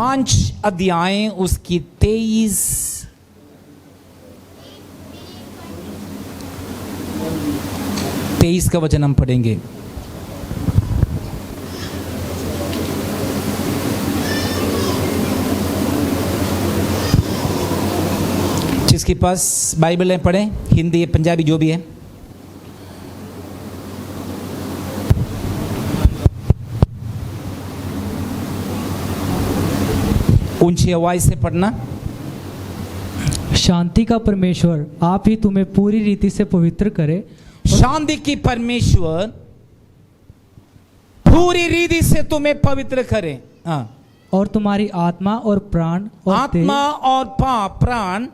5 अध्याय उसकी 23 का वचन हम पढ़ेंगे। जिसके पास बाइबल है पढ़े, हिंदी पंजाबी जो भी है। ऊंची आवाज से पढ़ना। शांति का परमेश्वर आप ही तुम्हें पूरी रीति से पवित्र करे। शांति की परमेश्वर पूरी रीति से तुम्हें पवित्र करे। हाँ। और तुम्हारी आत्मा और प्राण और आत्मा और प्राण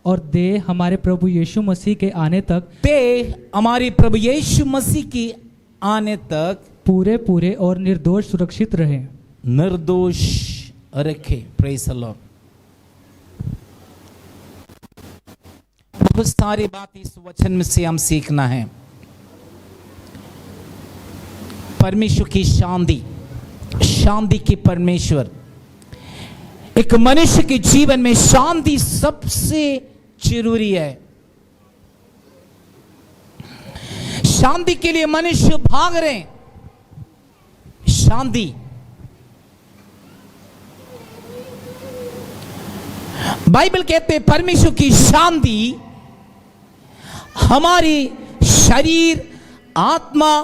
और देह हमारे प्रभु यीशु मसीह के आने तक, देह हमारी प्रभु यीशु मसीह की आने तक पूरे पूरे और निर्दोष सुरक्षित रहे, निर्दोष रखे। Praise the Lord. बहुत सारी बात इस वचन में से हम सीखना है। परमेश्वर की शांति, शांति की परमेश्वर। एक मनुष्य के जीवन में शांति सबसे जरूरी है। शांति के लिए मनुष्य भाग रहे। शांति, बाइबल कहते हैं परमेश्वर की शांति हमारी शरीर, आत्मा,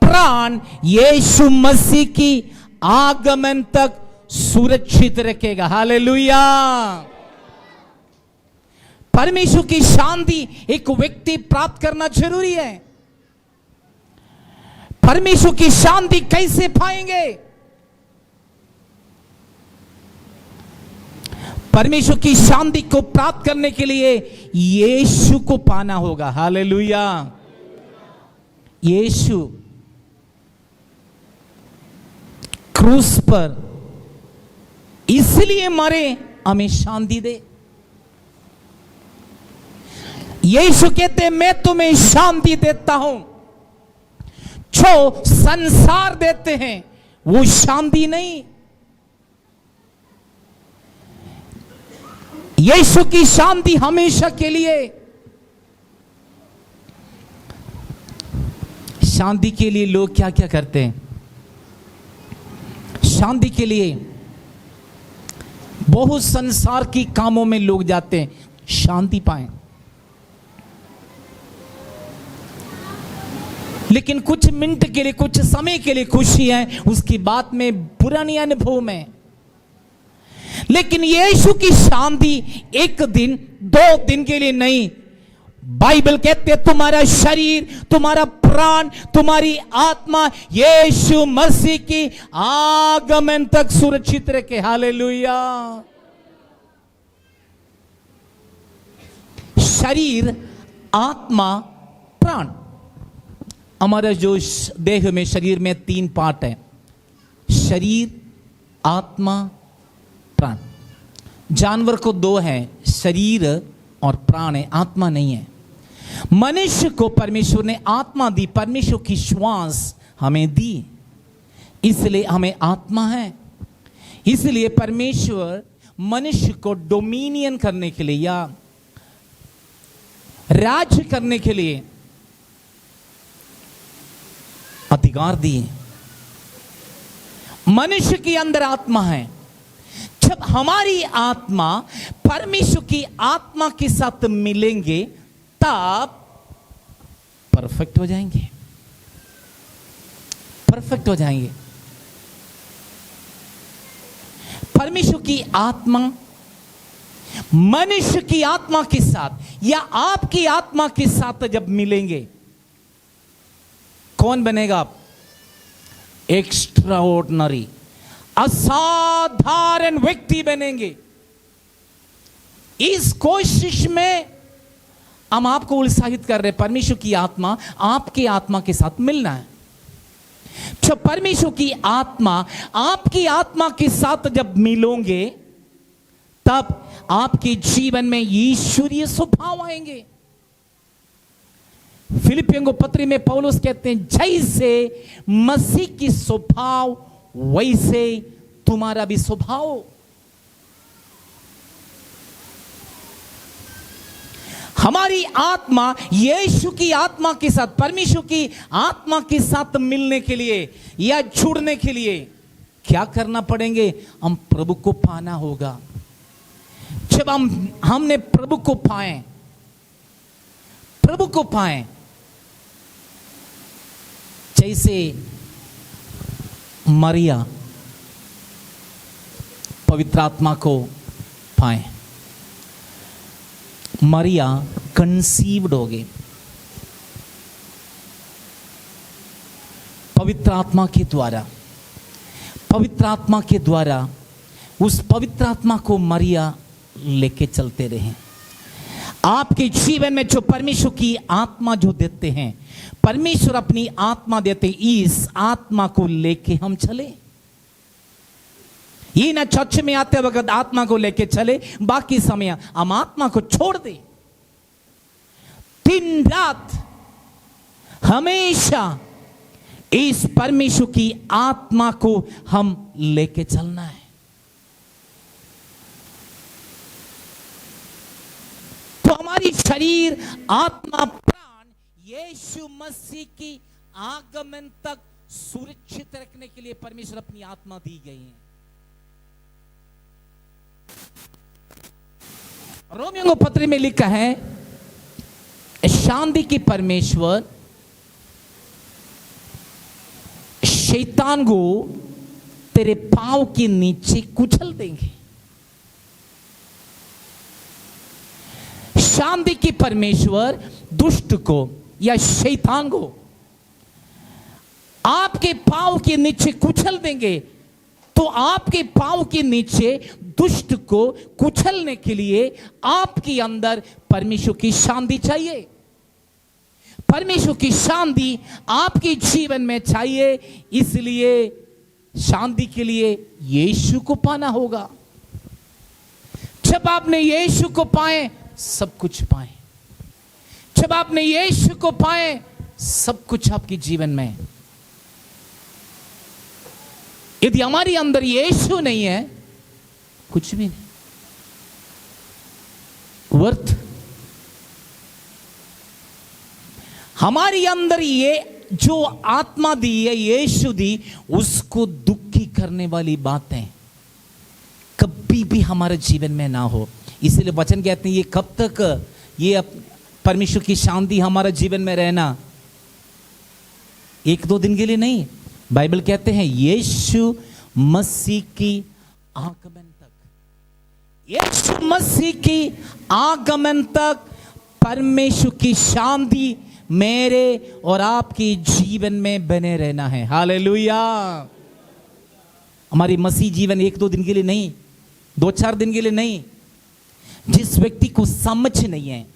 प्राण यीशु मसीह की आगमन तक सुरक्षित रखेगा। हालेलुया। परमेश्वर की शांति एक व्यक्ति प्राप्त करना जरूरी है। परमेश्वर की शांति कैसे पाएंगे? परमेश्वर की शांति को प्राप्त करने के लिए यीशु को पाना होगा। हालेलुया। यीशु क्रूस पर इसलिए मरे हमें शांति दे। यीशु कहते मैं तुम्हें शांति देता हूं। जो संसार देते हैं वो शांति नहीं। यीशु की शांति हमेशा के लिए। शांति के लिए लोग क्या क्या करते हैं? शांति के लिए बहुत संसार की कामों में लोग जाते हैं शांति पाएं। लेकिन कुछ मिनट के लिए, कुछ समय के लिए खुशी है, उसकी बात में पुरानी अनुभव में। लेकिन यीशु की शांति एक दिन, 2 दिन के लिए नहीं। बाइबल कहते तुम्हारा शरीर, तुम्हारा प्राण, तुम्हारी आत्मा यीशु मसीह की आगमन तक सुरक्षित रखे। हालेलुया। शरीर, आत्मा, प्राण। हमारा जो देह में, शरीर में 3 पार्ट है, शरीर, आत्मा, प्राण। जानवर को 2 है, शरीर और प्राण है, आत्मा नहीं है। मनुष्य को परमेश्वर ने आत्मा दी, परमेश्वर की श्वास हमें दी, इसलिए हमें आत्मा है। इसलिए परमेश्वर मनुष्य को डोमिनियन करने के लिए या राज्य करने के लिए अधिकार दिए। मनुष्य के अंदर आत्मा है। जब हमारी आत्मा परमेश्वर की आत्मा के साथ मिलेंगे तब परफेक्ट हो जाएंगे, परफेक्ट हो जाएंगे। परमेश्वर की आत्मा मनुष्य की आत्मा के साथ या आपकी आत्मा के साथ जब मिलेंगे, कौन बनेगा आप? एक्स्ट्राऑर्डिनरी, असाधारण व्यक्ति बनेंगे। इस कोशिश में हम आपको उत्साहित कर रहे हैं। परमेश्वर की आत्मा आपकी आत्मा के साथ मिलना है। जब परमेश्वर की आत्मा आपकी आत्मा के साथ जब मिलोगे तब आपके जीवन में ईश्वरीय स्वभाव आएंगे। फिलिपियों को पत्री में पौलुस कहते हैं जैसे मसीह की स्वभाव वैसे तुम्हारा भी स्वभाव। हमारी आत्मा यीशु की आत्मा के साथ, परमेश्वर की आत्मा के साथ मिलने के लिए या जुड़ने के लिए क्या करना पड़ेंगे? हम प्रभु को पाना होगा। जब हमने प्रभु को पाए, जैसे मरिया पवित्र आत्मा को पाए, मरिया कंसीव्ड हो गई पवित्र आत्मा के द्वारा। पवित्र आत्मा के द्वारा उस पवित्र आत्मा को मरिया लेके चलते रहे। आपके जीवन में जो परमेश्वर की आत्मा जो देते हैं, परमेश्वर अपनी आत्मा देते, इस आत्मा को लेके हम चले। ये ना चर्च में आते वक्त आत्मा को लेके चले, बाकी समय हम आत्मा को छोड़ दे। दिन रात हमेशा इस परमेश्वर की आत्मा को हम लेके चलना है। तो हमारी शरीर, आत्मा, प्राण यीशु मसीह की आगमन तक सुरक्षित रखने के लिए परमेश्वर अपनी आत्मा दी गई है। रोमियो को पत्र में लिखा है, शांति की परमेश्वर शैतान को तेरे पांव के नीचे कुचल देंगे। शांति की परमेश्वर दुष्ट को या शैतान को आपके पांव के नीचे कुचल देंगे। तो आपके पांव के नीचे दुष्ट को कुचलने के लिए आपके अंदर परमेश्वर की शांति चाहिए। परमेश्वर की शांति आपके जीवन में चाहिए। इसलिए शांति के लिए यीशु को पाना होगा। जब आपने यीशु को पाए, सब कुछ पाए। जब आपने यीशु को पाए, सब कुछ आपके जीवन में। यदि हमारे अंदर यीशु नहीं है, कुछ भी नहीं, व्यर्थ। हमारे अंदर ये जो आत्मा दी है, यीशु दी, उसको दुखी करने वाली बातें कभी भी हमारे जीवन में ना हो। इसलिए वचन कहते हैं, ये कब तक ये परमेश्वर की शांति हमारे जीवन में रहना? एक दो दिन के लिए नहीं। बाइबल कहते हैं यीशु मसीह की आगमन तक, यीशु मसीह की आगमन तक परमेश्वर की शांति मेरे और आपके जीवन में बने रहना है। हालेलुया। हमारी मसीह जीवन एक दो दिन के लिए नहीं, दो चार दिन के लिए नहीं। जिस व्यक्ति को समझ नहीं है,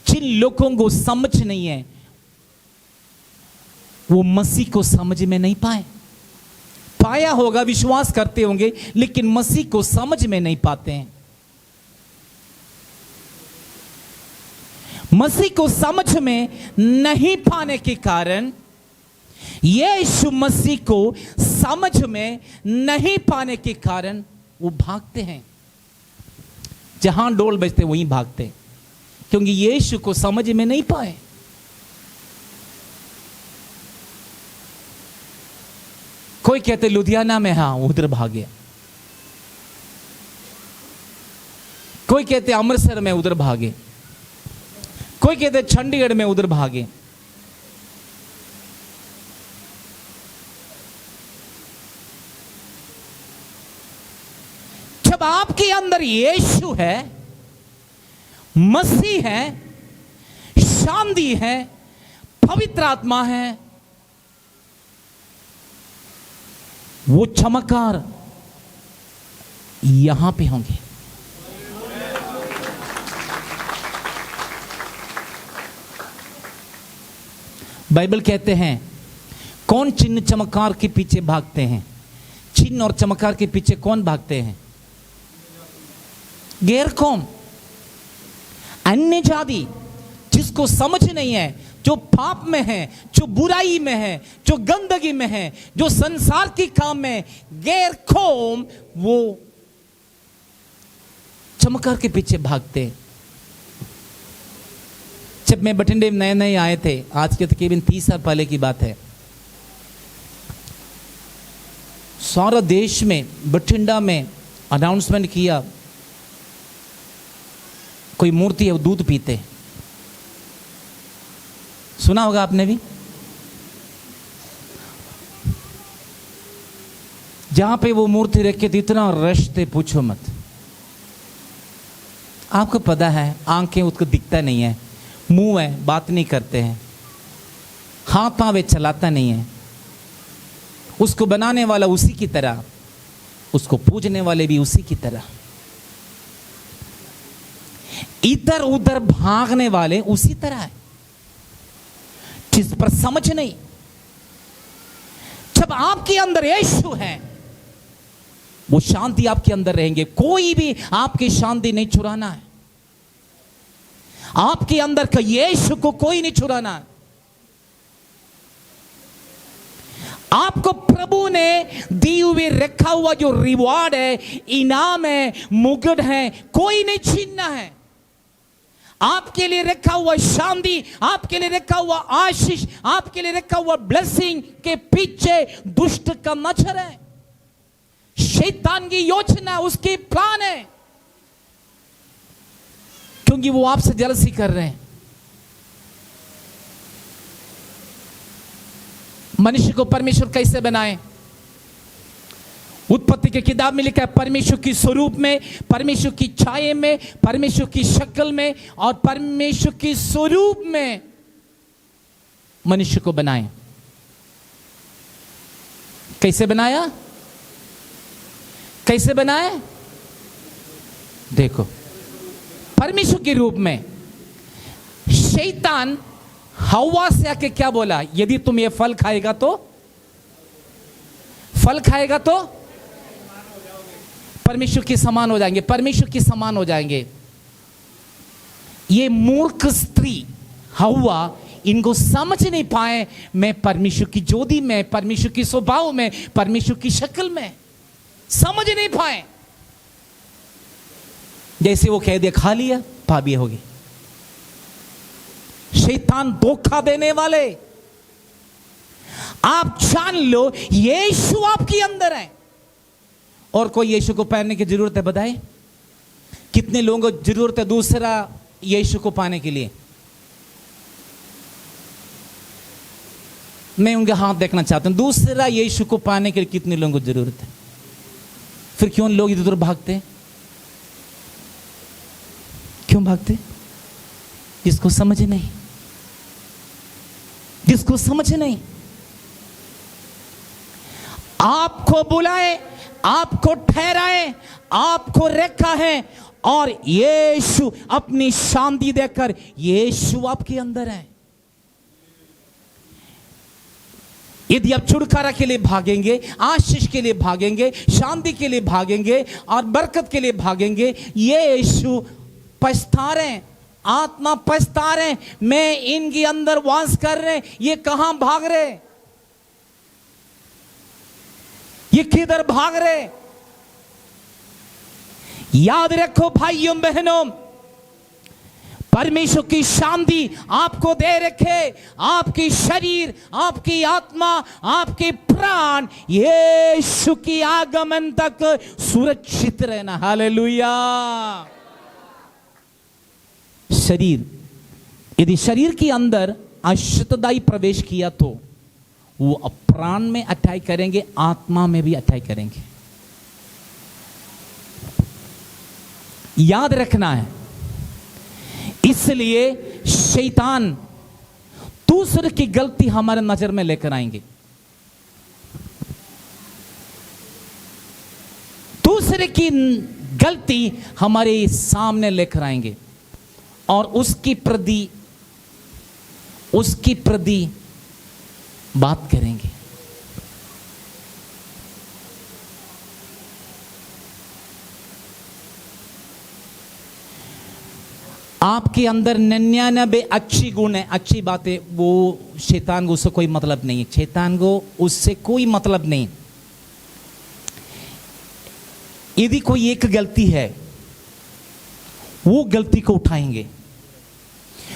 जिन लोगों को समझ नहीं है, वो मसीह को समझ में नहीं पाया होगा, विश्वास करते होंगे, लेकिन मसीह को समझ में नहीं पाते हैं। मसीह को समझ में नहीं पाने के कारण, यीशु मसीह को समझ में नहीं पाने के कारण वो भागते हैं। जहां डोल बजते वहीं भागते, क्योंकि यीशु को समझ में नहीं पाए। कोई कहते लुधियाना में, हाँ उधर भागे। कोई कहते अमृतसर में, उधर भागे। कोई कहते चंडीगढ़ में, उधर भागे। जब आपके अंदर यीशु है, मसीह है, शांति है, पवित्र आत्मा है, वो चमत्कार यहां पे होंगे। बाइबल कहते हैं, कौन चिन्ह चमत्कार के पीछे भागते हैं? चिन्ह और चमत्कार के पीछे कौन भागते हैं? गैर कौम, अन्य जाति, जिसको समझ नहीं है, जो पाप में है, जो बुराई में है, जो गंदगी में है, जो संसार की काम में, गैर कौम, वो चमत्कार के पीछे भागते हैं। जब मैं बठिंडे में नए नए आए थे, आज के तकरीबन 30 साल पहले की बात है, सारा देश में बठिंडा में अनाउंसमेंट किया, कोई मूर्ति है वो दूध पीते। सुना होगा आपने भी। जहां पे वो मूर्ति रख के इतना रश थे, पूछो मत। आपको पता है आंखें उसको दिखता नहीं है, मुंह है बात नहीं करते हैं, हाथ पांव वे चलाता नहीं है। उसको बनाने वाला उसी की तरह, उसको पूजने वाले भी उसी की तरह, इधर उधर भागने वाले उसी तरह है, जिस पर समझ नहीं। जब आपके अंदर यीशु है, वो शांति आपके अंदर रहेंगे। कोई भी आपकी शांति नहीं चुराना है, आपके अंदर का यीशु को कोई नहीं चुराना है। आपको प्रभु ने दी हुई रखा हुआ जो रिवॉर्ड है, इनाम है, मुकुट है, कोई नहीं छीनना है। आपके लिए रखा हुआ शांति, आपके लिए रखा हुआ आशीष, आपके लिए रखा हुआ ब्लेसिंग के पीछे दुष्ट का नजर है, शैतान की योजना, उसकी प्लान है, क्योंकि वो आपसे जलसी कर रहे हैं। मनुष्य को परमेश्वर कैसे बनाए? उत्पत्ति की किताब में लिखा है, परमेश्वर की स्वरूप में, परमेश्वर की छाया में, परमेश्वर की शक्ल में और परमेश्वर की स्वरूप में मनुष्य को बनाए। कैसे बनाया? कैसे बनाए? देखो, परमेश्वर के रूप में। शैतान हवा से आके क्या बोला? यदि तुम ये फल खाएगा तो, फल खाएगा तो परमेश्वर के समान हो जाएंगे, परमेश्वर के समान हो जाएंगे। ये मूर्ख स्त्री हवा इनको समझ नहीं पाए, मैं परमेश्वर की ज्योति में, परमेश्वर की स्वभाव में, परमेश्वर की शक्ल में, समझ नहीं पाए। जैसे वो कह दिया खा लिया, पापी होगी। शैतान धोखा देने वाले। आप जान लो यीशु आपके अंदर है, और कोई यीशु को पाने की जरूरत है? बताए कितने लोगों को जरूरत है दूसरा यीशु को पाने के लिए? मैं उनके हाथ देखना चाहता हूं। दूसरा यीशु को पाने के लिए कितने लोगों को जरूरत है? फिर क्यों लोग इधर उधर भागते? क्यों भागते? जिसको समझ नहीं, जिसको समझ नहीं। आपको बुलाए, आपको ठहराए, आपको रखा है, और यीशु अपनी शांति देकर, यीशु आपके अंदर है। यदि आप छुटकारा के लिए भागेंगे, आशीष के लिए भागेंगे, शांति के लिए भागेंगे और बरकत के लिए भागेंगे, यीशु पछता रहे, आत्मा पछता रहे, मैं इनके अंदर वास कर रहे, ये कहां भाग रहे, ये किधर भाग रहे? याद रखो भाइयों बहनों, परमेश्वर की शांति आपको दे रखे, आपकी शरीर, आपकी आत्मा, आपके प्राण यीशु की आगमन तक सुरक्षित रहना। हालेलुया। शरीर, यदि शरीर के अंदर अशुद्धताई प्रवेश किया तो वो प्राण में अटैक करेंगे, आत्मा में भी अटैक करेंगे। याद रखना है। इसलिए शैतान दूसरे की गलती हमारे नजर में लेकर आएंगे, दूसरे की गलती हमारे सामने लेकर आएंगे और उसकी प्रति बात करेंगे। आपके अंदर 99 अच्छी गुण है, अच्छी बातें, वो शैतान को उससे कोई मतलब नहीं है, शैतान को उससे कोई मतलब नहीं। यदि कोई एक गलती है, वो गलती को उठाएंगे,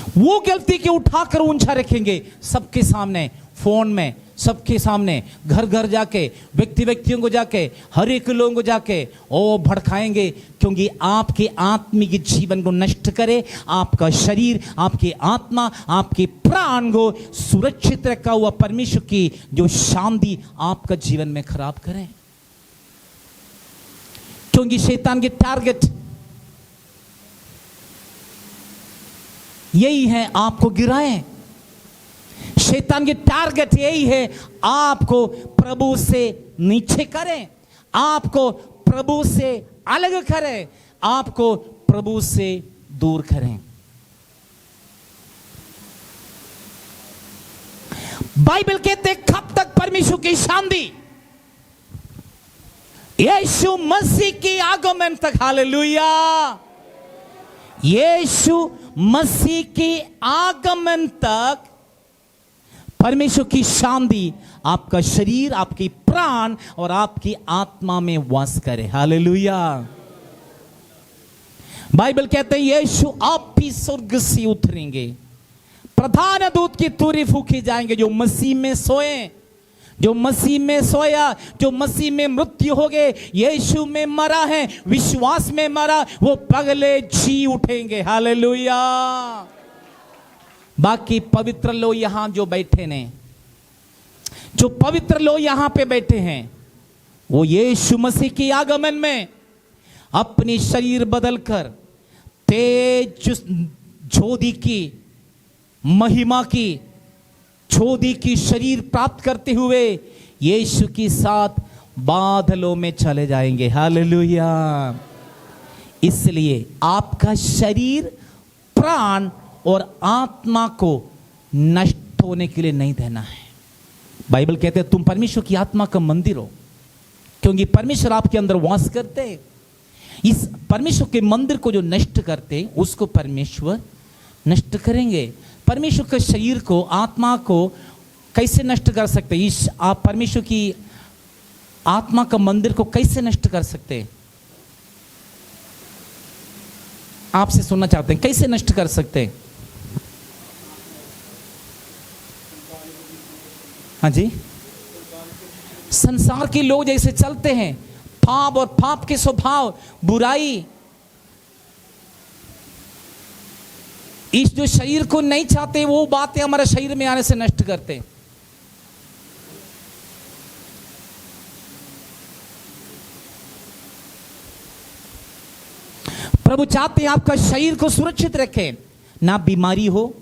वो गलती के उठाकर ऊंचा रखेंगे सबके सामने, फोन में, सबके सामने, घर घर जाके, व्यक्तियों को जाके, हर एक लोगों को जाके ओ भड़काएंगे, क्योंकि आपके आत्मिक जीवन को नष्ट करे, आपका शरीर, आपकी आत्मा, आपके प्राण को सुरक्षित रखा हुआ परमेश्वर की जो शांति आपका जीवन में खराब करे। क्योंकि शैतान के टारगेट यही है, आपको गिराए। शैतान के टारगेट यही है, आपको प्रभु से नीचे करें, आपको प्रभु से अलग करें, आपको प्रभु से दूर करें। बाइबल कहते कब तक परमेश्वर की शांति? यीशु मसीह के आगमन तक। हालेलुया। यीशु मसीह के आगमन तक परमेश्वर की शांति आपका शरीर, आपकी प्राण और आपकी आत्मा में वास करे। हालेलुया। बाइबल कहते हैं यीशु आप भी स्वर्ग से उतरेंगे, प्रधान दूत की तुरी फूकी जाएंगे। जो मसीह में सोए, जो मसीह में सोया, जो मसीह में मृत्यु हो गए, यीशु में मरा है, विश्वास में मरा, वो पगले जी उठेंगे। हालेलुया। बाकी पवित्र लोग यहां जो बैठे ने, जो पवित्र लोग यहां पे बैठे हैं, वो यीशु मसीह के आगमन में अपनी शरीर बदलकर तेज ज्योति की, महिमा की ज्योति की शरीर प्राप्त करते हुए यीशु के साथ बादलों में चले जाएंगे। हालेलुया। इसलिए आपका शरीर, प्राण और आत्मा को नष्ट होने के लिए नहीं देना है। बाइबल कहते हैं तुम परमेश्वर की आत्मा का मंदिर हो, क्योंकि परमेश्वर आपके अंदर वास करते हैं। इस परमेश्वर के मंदिर को जो नष्ट करते, उसको परमेश्वर नष्ट करेंगे। परमेश्वर के शरीर को, आत्मा को कैसे नष्ट कर सकते? इस आप परमेश्वर की आत्मा का मंदिर को कैसे नष्ट कर सकते? आपसे सुनना चाहते हैं, कैसे नष्ट कर सकते हैं? हाँ जी, संसार के लोग जैसे चलते हैं, पाप और पाप के स्वभाव, बुराई, इस जो शरीर को नहीं चाहते, वो बातें हमारे शरीर में आने से नष्ट करते। प्रभु चाहते हैं आपका शरीर को सुरक्षित रखें, ना बीमारी हो,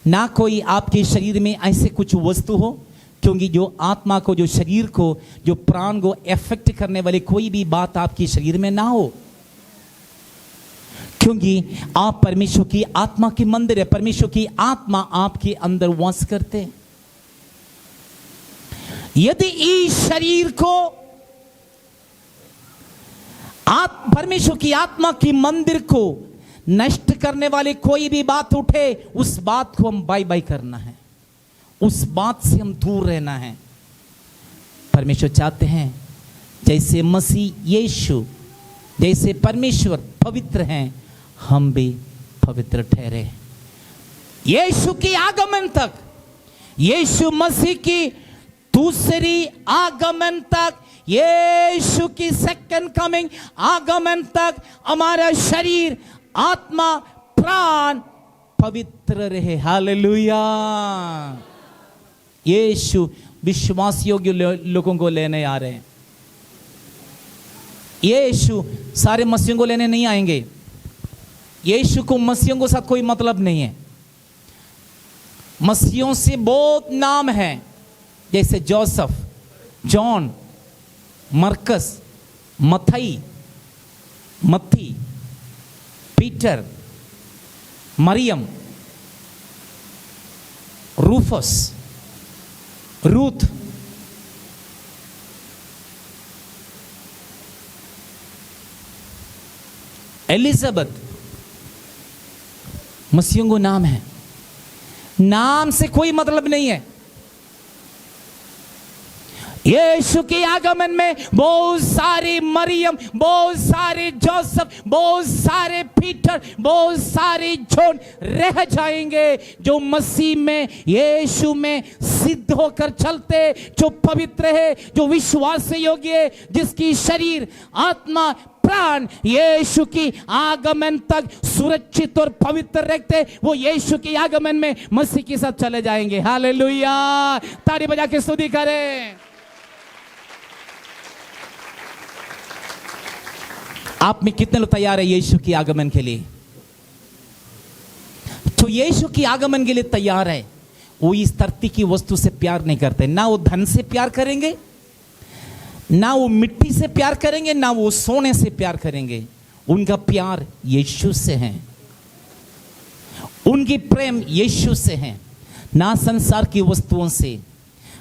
ना कोई आपके शरीर में ऐसे कुछ वस्तु हो, क्योंकि जो आत्मा को, जो शरीर को, जो प्राण को इफेक्ट करने वाली कोई भी बात आपके शरीर में ना हो, क्योंकि आप परमेश्वर की आत्मा के मंदिर है। परमेश्वर की आत्मा आपके अंदर वास करते हैं। यदि इस शरीर को परमेश्वर की आत्मा की मंदिर को नष्ट करने वाली कोई भी बात उठे, उस बात को हम बाय बाय करना है, उस बात से हम दूर रहना है। परमेश्वर चाहते हैं जैसे मसीह यीशु, जैसे परमेश्वर पवित्र हैं, हम भी पवित्र ठहरे। यीशु के आगमन तक, यीशु मसीह की दूसरी आगमन तक, यीशु की सेकंड कमिंग आगमन तक हमारा शरीर, आत्मा, प्राण पवित्र रहे। हालेलुया। यीशु विश्वास योग्य लोगों को लेने आ रहे हैं। यीशु सारे मसीहों को लेने नहीं आएंगे। यीशु को मसीहों के साथ कोई मतलब नहीं है। मसीहों से बहुत नाम है, जैसे जोसेफ, जॉन, मरकस, मथई, मत्ती, पीटर, मरियम, रूफस, रूथ, एलिजाबेथ। मसीहों को नाम है, नाम से कोई मतलब नहीं है। यीशु के आगमन में बहुत सारी मरियम, बहुत सारे जोसेफ, बहुत सारे पीटर, बहुत सारे जॉन रह जाएंगे जो मसीह में, यीशु में सिद्ध होकर चलते, जो पवित्र है, जो विश्वास से योग्य है, जिसकी शरीर, आत्मा, प्राण यीशु की आगमन तक सुरक्षित और पवित्र रखते, वो यीशु के आगमन में मसीह के साथ चले जाएंगे। हालेलुया, ताली बजा के स्तुति करें। आप में कितने लोग तैयार है यीशु के आगमन के लिए? तो यीशु के आगमन के लिए तैयार है, वो इस धरती की वस्तु से प्यार नहीं करते, ना वो धन से प्यार करेंगे, ना वो मिट्टी से प्यार करेंगे, ना वो सोने से प्यार करेंगे। उनका प्यार यीशु से है, उनकी प्रेम यीशु से है, ना संसार की वस्तुओं से।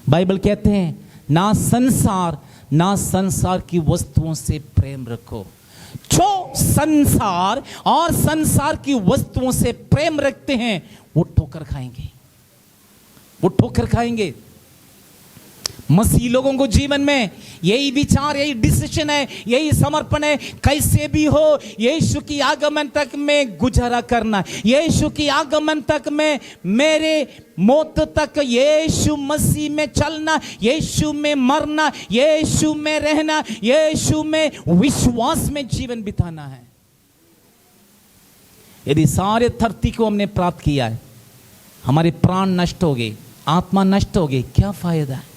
बाइबल कहते हैं ना संसार की वस्तुओं से प्रेम रखो। जो संसार और संसार की वस्तुओं से प्रेम रखते हैं वो ठोकर खाएंगे, वो ठोकर खाएंगे। मसीह लोगों को जीवन में यही विचार, यही डिसीजन है, यही समर्पण है, कैसे भी हो यीशु की आगमन तक में गुजारा करना, यीशु की आगमन तक में, मेरे मौत तक यीशु मसीह में चलना, यीशु में मरना, यीशु में रहना, यीशु में विश्वास में जीवन बिताना है। यदि सारे धरती को हमने प्राप्त किया है, हमारे प्राण नष्ट हो गए, आत्मा नष्ट हो गई, क्या फायदा है?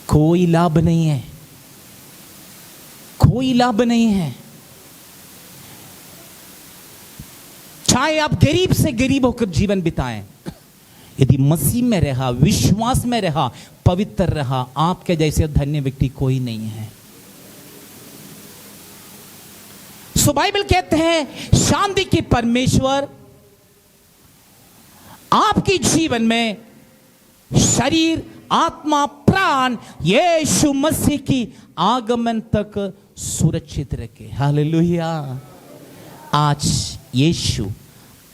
कोई लाभ नहीं है, कोई लाभ नहीं है। चाहे आप गरीब से गरीब होकर जीवन बिताएं, यदि मसीह में रहा, विश्वास में रहा, पवित्र रहा, आपके जैसे धन्य व्यक्ति कोई नहीं है। सो बाइबल कहते हैं शांति के परमेश्वर आपके जीवन में शरीर, आत्मा, प्राण यीशु मसीह की आगमन तक सुरक्षित रखे। हालेलुया। आज यीशु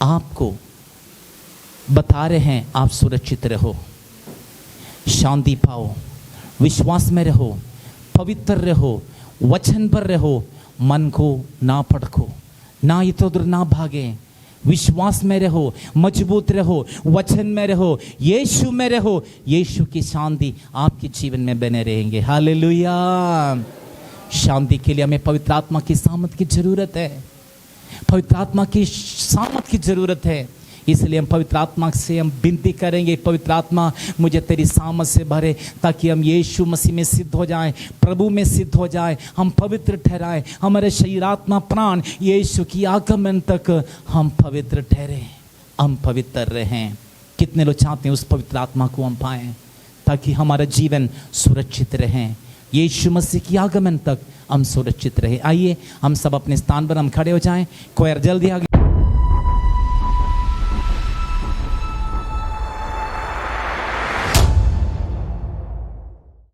आपको बता रहे हैं आप सुरक्षित रहो, शांति पाओ, विश्वास में रहो, पवित्र रहो, वचन पर रहो, मन को ना भटको, ना इधर उधर ना भागे, विश्वास में रहो, मजबूत रहो, वचन में रहो, यीशु में रहो, यीशु की शांति आपके जीवन में बने रहेंगे। हालेलुया। शांति के लिए हमें पवित्र आत्मा की सामर्थ की जरूरत है, पवित्र आत्मा की सामर्थ की जरूरत है। इसलिए हम पवित्र आत्मा से हम विनती करेंगे, पवित्र आत्मा मुझे तेरी सामर्थ से भरे, ताकि हम यीशु मसीह में सिद्ध हो जाएं, प्रभु में सिद्ध हो जाएं, हम पवित्र ठहराएं, हमारे शरीर, आत्मा, प्राण यीशु की आगमन तक हम पवित्र ठहरें, हम पवित्र रहें। कितने लोग चाहते हैं उस पवित्र आत्मा को हम पाएं, ताकि हमारा जीवन सुरक्षित रहें, यीशु मसीह की आगमन तक हम सुरक्षित रहे। आइए हम सब अपने स्थान पर हम खड़े हो जाएं। कोयर जल्दी आगे।